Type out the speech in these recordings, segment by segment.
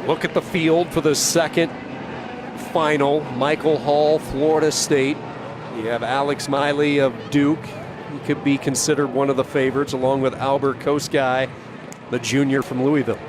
Look at the field for the second final. Michael Hall, Florida State. You have Alex MILEY of Duke. He could be considered one of the favorites, along with Albert KOSGEI, the junior from Louisville.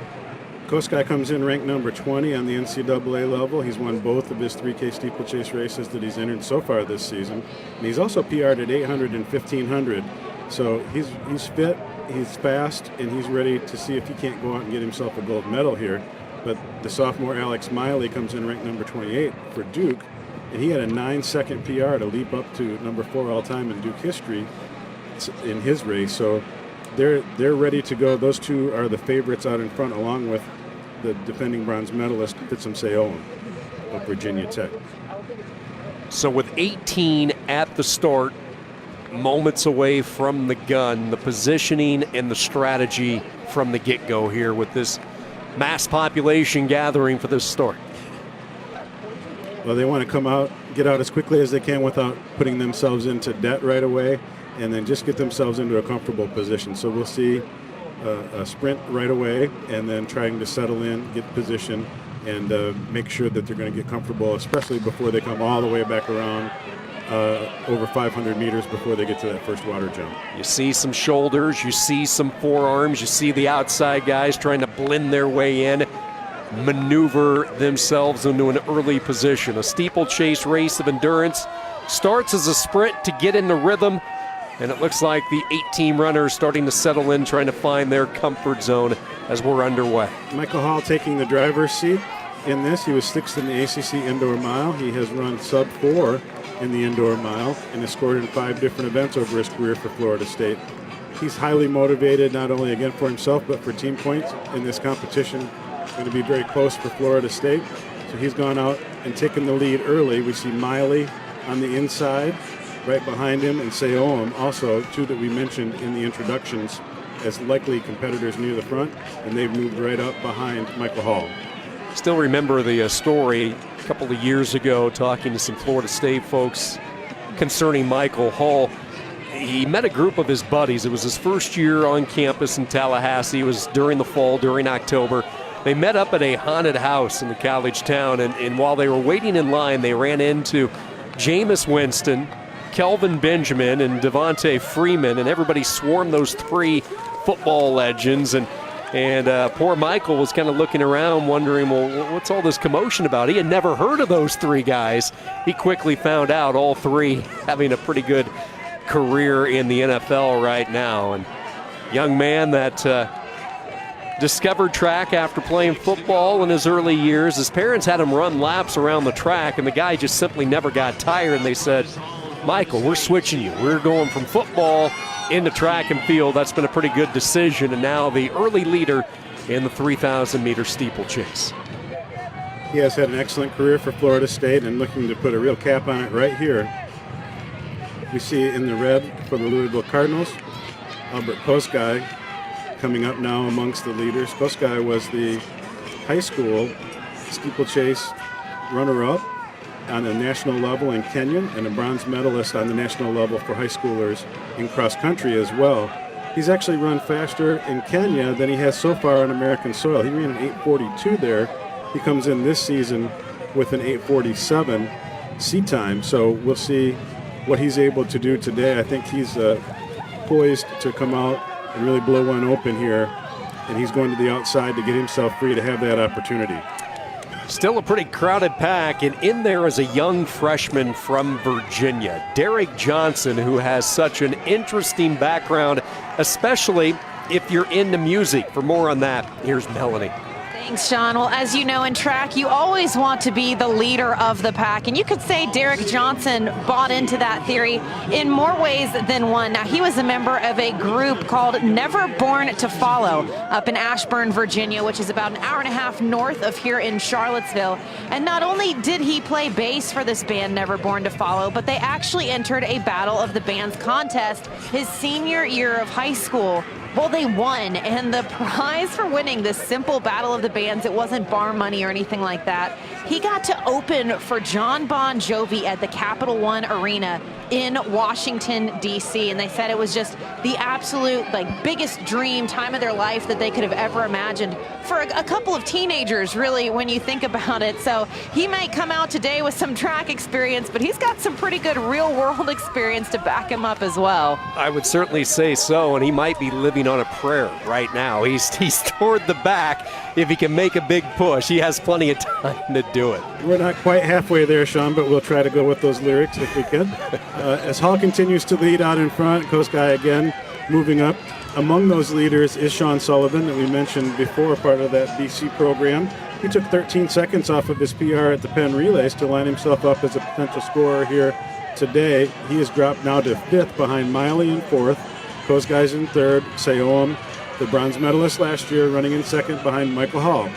KOSGEI comes in ranked number 20 on the NCAA level. He's won both of his 3K steeplechase races that he's entered so far this season. And he's also PR'd at 800 and 1500. So he's fit, he's fast, and he's ready to see if he can't go out and get himself a gold medal here. But the sophomore Alex MILEY comes in ranked number 28 for Duke, and he had a 9-second PR to leap up to number 4 all-time in Duke history in his race. So they're ready to go. Those two are the favorites out in front, along with the defending bronze medalist Fitsum Seyoum of Virginia Tech. So with 18 at the start, moments away from the gun, the positioning and the strategy from the get-go here with this mass population gathering for this start. Well, they want to come out, get out as quickly as they can without putting themselves into debt right away, and then just get themselves into a comfortable position. So we'll see a sprint right away, and then trying to settle in, get position, and make sure that they're going to get comfortable, especially before they come all the way back around over 500 meters before they get to that first water jump. You see some shoulders, you see some forearms, you see the outside guys trying to blend their way in, maneuver themselves into an early position. A steeplechase race of endurance starts as a sprint to get in the rhythm, and it looks like the 8-team runners starting to settle in, trying to find their comfort zone as we're underway. Michael Hall taking the driver's seat in this. He was 6th in the ACC indoor mile. He has run sub-4 in the indoor mile and has scored in 5 different events over his career for Florida State. He's highly motivated, not only again for himself, but for team points in this competition. It's going to be very close for Florida State. So he's gone out and taken the lead early. We see MILEY on the inside, right behind him, and Seyoum, also two that we mentioned in the introductions as likely competitors near the front, and they've moved right up behind Michael Hall. Still remember the story a couple of years ago, talking to some Florida State folks concerning Michael Hall. He met a group of his buddies. It was his first year on campus in Tallahassee. It was during the fall, during October. They met up at a haunted house in the college town, and while they were waiting in line, they ran into Jameis Winston, Kelvin Benjamin, and Devontae Freeman, and everybody swarmed those 3 football legends. And poor Michael was kind of looking around wondering, well, what's all this commotion about? He had never heard of those 3 guys. He quickly found out all 3 having a pretty good career in the NFL right now. And young man that discovered track after playing football in his early years. His parents had him run laps around the track, and the guy just simply never got tired, and they said, Michael, we're switching you. We're going from football into track and field. That's been a pretty good decision, and now the early leader in the 3,000-meter steeplechase. He has had an excellent career for Florida State and looking to put a real cap on it right here. We see in the red for the Louisville Cardinals, Albert KOSGEI coming up now amongst the leaders. KOSGEI was the high school steeplechase runner-up on the national level in Kenya and a bronze medalist on the national level for high schoolers in cross country as well. He's actually run faster in Kenya than he has so far on American soil. He ran an 8:42 there. He comes in this season with an 8:47 seat time, so we'll see what he's able to do today. I think he's poised to come out and really blow one open here, and he's going to the outside to get himself free to have that opportunity. Still a pretty crowded pack, and in there is a young freshman from Virginia, Derek Johnson, who has such an interesting background, especially if you're into music. For more on that, here's Melanie. Thanks, Sean. Well, as you know, in track, you always want to be the leader of the pack. And you could say Derek Johnson bought into that theory in more ways than one. Now, he was a member of a group called Never Born to Follow up in Ashburn, Virginia, which is about an hour-and-a-half north of here in Charlottesville. And not only did he play bass for this band, Never Born to Follow, but they actually entered a Battle of the Bands contest his senior year of high school. Well, they won, and the prize for winning this simple Battle of the Bands, it wasn't bar money or anything like that. He got to open for John Bon Jovi at the Capital One Arena in Washington, D.C., and they said it was just the absolute biggest dream time of their life that they could have ever imagined for a couple of teenagers, really, when you think about it. So he might come out today with some track experience, but he's got some pretty good real-world experience to back him up as well. I would certainly say so, and he might be living on a prayer right now. He's toward the back. If he can make a big push, he has plenty of time to do it. We're not quite halfway there, Sean, but we'll try to go with those lyrics if we can. As Hall continues to lead out in front, KOSGEI again moving up. Among those leaders is Sean Sullivan that we mentioned before, part of that BC program. He took 13 seconds off of his PR at the Penn Relays to line himself up as a potential scorer here today. He has dropped now to 5th behind MILEY in 4th. KOSGEI's in 3rd. Seyoum, the bronze medalist last year, running in 2nd behind Michael Hall.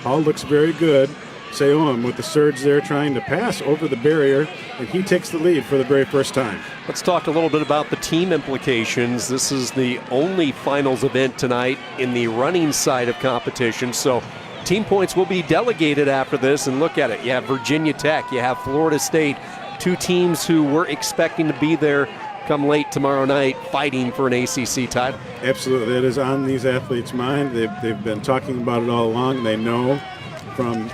Hall looks very good. Seyoum with the surge there trying to pass over the barrier, and he takes the lead for the very first time. Let's talk a little bit about the team implications. This is the only finals event tonight in the running side of competition, so team points will be delegated after this. And look at it, you have Virginia Tech, you have Florida State, two teams who we're expecting to be there come late tomorrow night fighting for an ACC title. Absolutely, it is on these athletes' mind. They've been talking about it all along. They know from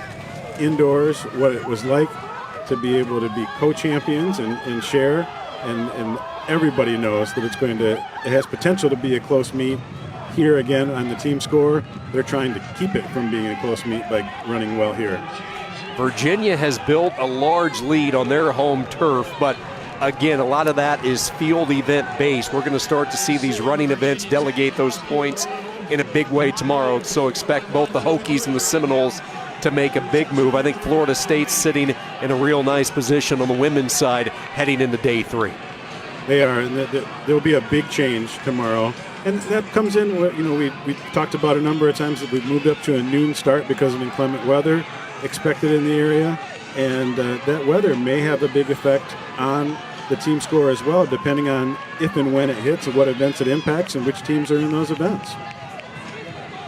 indoors what it was like to be able to be co-champions and share, and everybody knows that it has potential to be a close meet. Here again on the team score, they're trying to keep it from being a close meet by running well here. Virginia has built a large lead on their home turf, but again, a lot of that is field event based. We're going to start to see these running events delegate those points in a big way tomorrow, so expect both the Hokies and the Seminoles to make a big move. I think Florida State's sitting in a real nice position on the women's side heading into day 3. They are, and there'll be a big change tomorrow. And that comes in, we talked about a number of times that we've moved up to a noon start because of inclement weather expected in the area. And that weather may have a big effect on the team score as well, depending on if and when it hits and what events it impacts and which teams are in those events.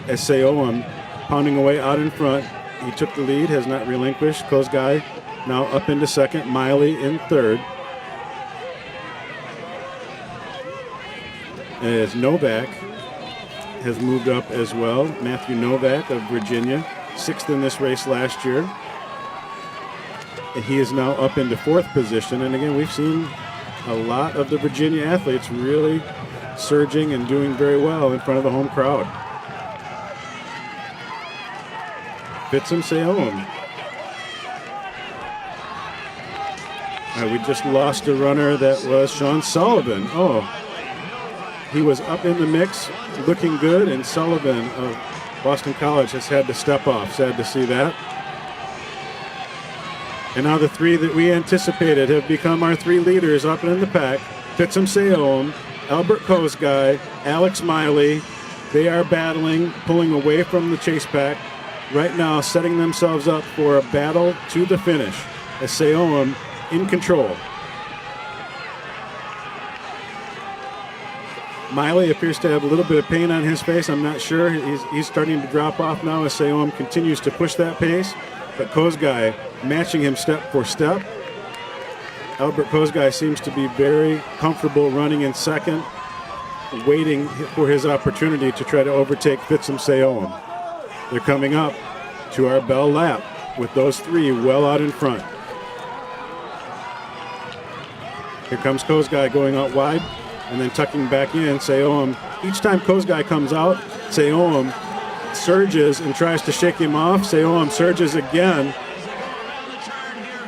As Seyoum pounding away out in front, he took the lead, has not relinquished. KOSGEI now up into 2nd, MILEY in 3rd. As NOVAK has moved up as well. Matthew NOVAK of Virginia, 6th in this race last year. And he is now up into 4th position. And again, we've seen a lot of the Virginia athletes really surging and doing very well in front of the home crowd. Fitsum Seyoum. We just lost a runner that was Sean Sullivan. Oh, he was up in the mix, looking good, and Sullivan of Boston College has had to step off. Sad to see that. And now the 3 that we anticipated have become our 3 leaders up in the pack. Fitsum Seyoum, Albert KOSGEI, Alex MILEY. They are battling, pulling away from the chase pack. Right now, setting themselves up for a battle to the finish as Seyoum in control. MILEY appears to have a little bit of pain on his face. I'm not sure. He's starting to drop off now as Seyoum continues to push that pace. But KOSGEI matching him step for step. Albert KOSGEI seems to be very comfortable running in 2nd, waiting for his opportunity to try to overtake Fitsum Seyoum. They're coming up to our bell lap with those 3 well out in front. Here comes KOSGEI going out wide and then tucking back in. Seyoum, each time KOSGEI comes out, Seyoum surges and tries to shake him off. Seyoum surges again.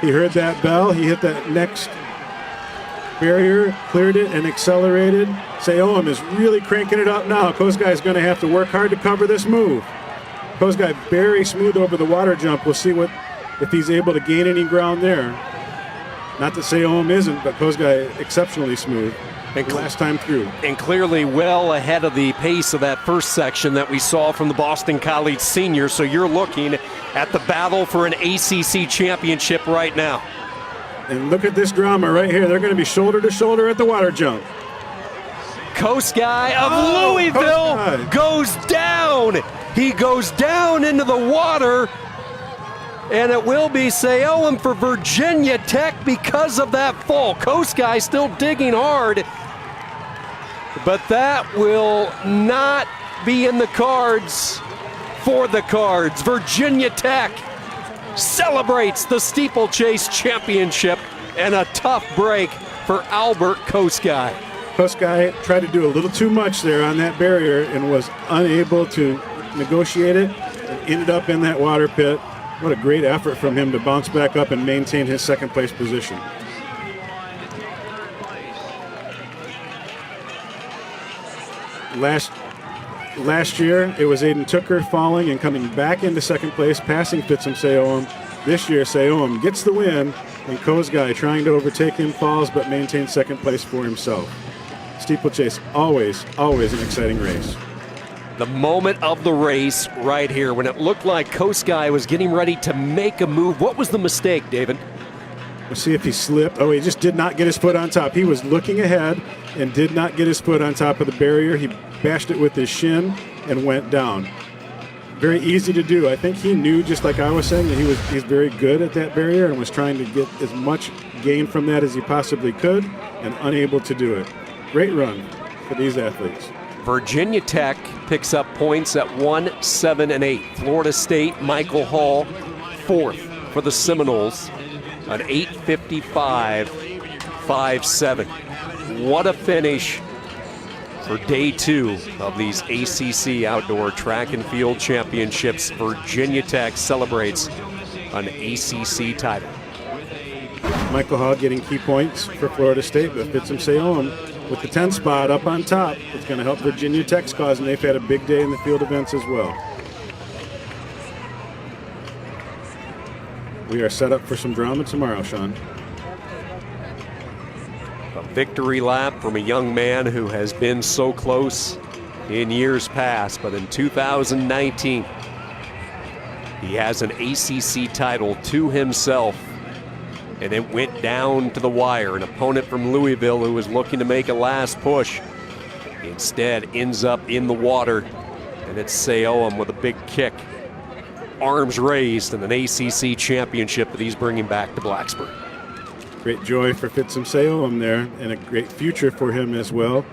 He heard that bell. He hit that next barrier, cleared it, and accelerated. Seyoum is really cranking it up now. KOSGEI is going to have to work hard to cover this move. KOSGEI very smooth over the water jump. We'll see if he's able to gain any ground there. Not that Seyoum isn't, but KOSGEI exceptionally smooth. And last time through. And clearly well ahead of the pace of that first section that we saw from the Boston College senior. So you're looking at the battle for an ACC championship right now. And look at this drama right here. They're going to be shoulder to shoulder at the water jump. KOSGEI of Oh, Louisville KOSGEI. goes down. He goes down into the water, and it will be Seyoum for Virginia Tech because of that fall. KOSGEI still digging hard, but that will not be in the cards for the Cards. Virginia Tech celebrates the Steeplechase Championship, and a tough break for Albert KOSGEI. KOSGEI tried to do a little too much there on that barrier and was unable to negotiate it and ended up in that water pit. What a great effort from him to bounce back up and maintain his second place position. Last year, it was Aiden Tooker falling and coming back into second place, passing Fitsum Seyoum. This year, Seyoum gets the win, and KOSGEI trying to overtake him falls but maintains second place for himself. Steeplechase, always an exciting race. The moment of the race right here, when it looked like KOSGEI was getting ready to make a move. What was the mistake, David? Let's see if he slipped. Oh, he just did not get his foot on top. He was looking ahead and did not get his foot on top of the barrier. He bashed it with his shin and went down. Very easy to do. I think he knew, just like I was saying, that he's very good at that barrier and was trying to get as much gain from that as he possibly could and unable to do it. Great run for these athletes. Virginia Tech picks up points at 1, 7, and 8. Florida State, Michael Hall, 4th for the Seminoles, an 8:55, 5-7. What a finish for day 2 of these ACC Outdoor Track and Field Championships. Virginia Tech celebrates an ACC title. Michael Hall getting key points for Florida State, but Fitsum Seyoum with the 10 spot up on top. It's going to help Virginia Tech's cause, and they've had a big day in the field events as well. We are set up for some drama tomorrow, Sean. A victory lap from a young man who has been so close in years past, but in 2019, he has an ACC title to himself, and it went down to the wire. An opponent from Louisville who was looking to make a last push instead ends up in the water, and it's Seyoum with a big kick. Arms raised, and an ACC championship that he's bringing back to Blacksburg. Great joy for Fitsum Seyoum there, and a great future for him as well.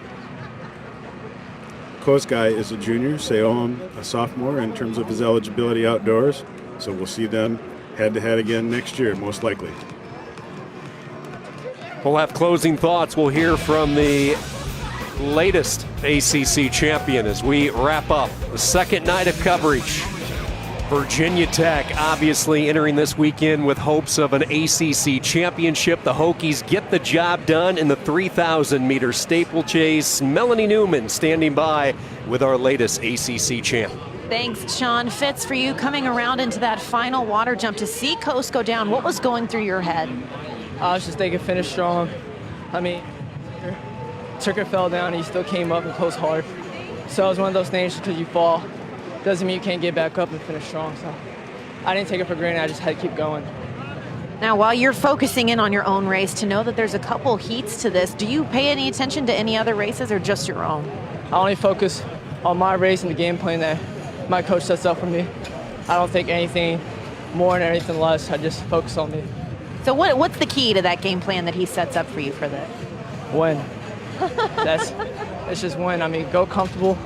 KOSGEI is a junior, Seyoum a sophomore in terms of his eligibility outdoors, so we'll see them head-to-head again next year, most likely. We'll have closing thoughts. We'll hear from the latest ACC champion as we wrap up the second night of coverage. Virginia Tech obviously entering this weekend with hopes of an ACC championship. The Hokies get the job done in the 3,000-meter steeplechase. Melanie Newman standing by with our latest ACC champ. Thanks, Sean. Fitz, for you coming around into that final water jump to see Coast go down, what was going through your head? I was just thinking finish strong. I mean, Tucker fell down, he still came up and closed hard. So it was one of those things, because you fall doesn't mean you can't get back up and finish strong. So I didn't take it for granted, I just had to keep going. Now, while you're focusing in on your own race, to know that there's a couple heats to this, do you pay any attention to any other races or just your own? I only focus on my race and the game plan that my coach sets up for me. I don't think anything more and anything less, I just focus on me. So what's the key to that game plan that he sets up for you for this? Win. It's just win. I mean, go comfortable,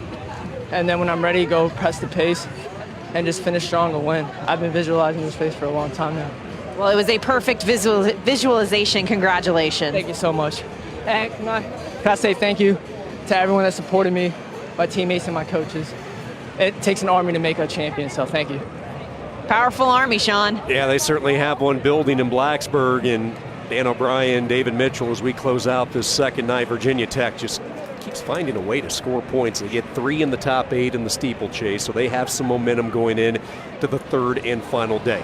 and then when I'm ready, go press the pace and just finish strong and win. I've been visualizing this pace for a long time now. Well, it was a perfect visualization. Congratulations. Thank you so much. And can I say thank you to everyone that supported me, my teammates and my coaches. It takes an army to make a champion, so thank you. Powerful army, Sean. Yeah, they certainly have one building in Blacksburg, and Dan O'Brien, David Mitchell, as we close out this second night, Virginia Tech just keeps finding a way to score points. They get 3 in the top 8 in the steeplechase, so they have some momentum going in to the third and final day.